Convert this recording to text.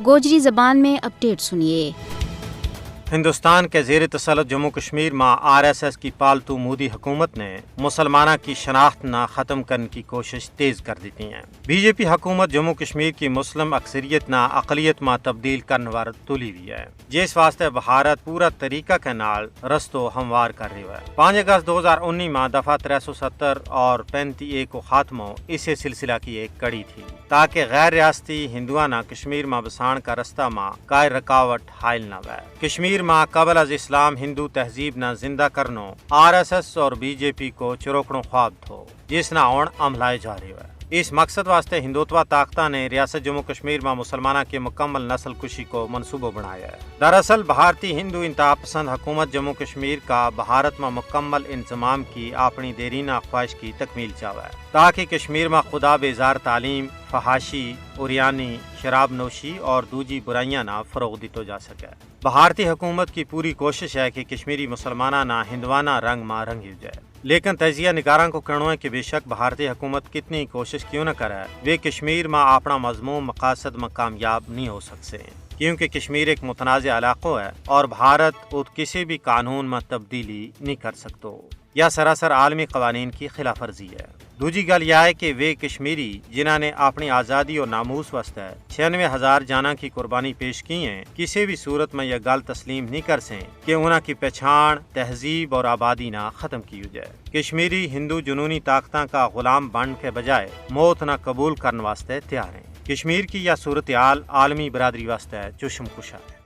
گوجری زبان میں اپڈیٹ سنیے۔ ہندوستان کے زیر تسلط جموں کشمیر میں RSS کی پالتو مودی حکومت نے مسلمانہ کی شناخت نہ ختم کرنے کی کوشش تیز کر دیتی ہیں۔ BJP حکومت جموں کشمیر کی مسلم اکثریت نہ اقلیت میں تبدیل کرنے وار تلی ہوئی ہے، جس واسطے بھارت پورا طریقہ کے نال رستو ہموار کر رہی ہے۔ 5 اگست 2019 میں دفعہ 370 اور 35A کو خاتمہ اسی سلسلہ کی ایک کڑی تھی تاکہ غیر ریاستی ہندوانہ کشمیر میں بسان کا رستہ میں کوئی رکاوٹ حائل نہ ہوئے۔ کشمیر میں قبل از اسلام ہندو تہذیب نہ زندہ کرنو RSS اور BJP کو چروکڑوں خواب تھو، جس نہ اون عملائے جاری ہوئے۔ اس مقصد واسطے ہندوتوا طاقتہ نے ریاست جموں کشمیر میں مسلمانہ کی مکمل نسل کشی کو منصوبہ بنایا ہے۔ دراصل بھارتی ہندو انتہا پسند حکومت جموں کشمیر کا بھارت میں مکمل انضمام کی اپنی دیرینہ خواہش کی تکمیل چاہا ہے تاکہ کشمیر میں خدا بیزار تعلیم، فحاشی، اوریانی، شراب نوشی اور دوجی برائیاں نہ فروغ دیتو جا سکے۔ بھارتی حکومت کی پوری کوشش ہے کہ کشمیری مسلمانہ نہ ہندوانہ رنگ میں رنگی جائے، لیکن تجزیہ نگاراں کو کہنا ہے کہ بے شک بھارتی حکومت کتنی کوشش کیوں نہ کرے، وہ کشمیر میں اپنا مضمون مقاصد میں کامیاب نہیں ہو سکتے ہیں، کیونکہ کشمیر ایک متنازع علاقہ ہے اور بھارت اس کسی بھی قانون میں تبدیلی نہیں کر سکتا یا سراسر عالمی قوانین کی خلاف ورزی ہے۔ دوسری گل یہ ہے کہ وہ کشمیری جنہوں نے اپنی آزادی اور ناموس واسطے 96,000 جاناں کی قربانی پیش کی ہیں، کسی بھی صورت میں یہ گل تسلیم نہیں کر سیں کہ انہاں کی پہچان، تہذیب اور آبادی نہ ختم کی جائے۔ کشمیری ہندو جنونی طاقتوں کا غلام بن کے بجائے موت نہ قبول کرنے واسطے تیار ہیں۔ کشمیر کی یہ صورتحال عالمی برادری واسطے چشم کشا ہے۔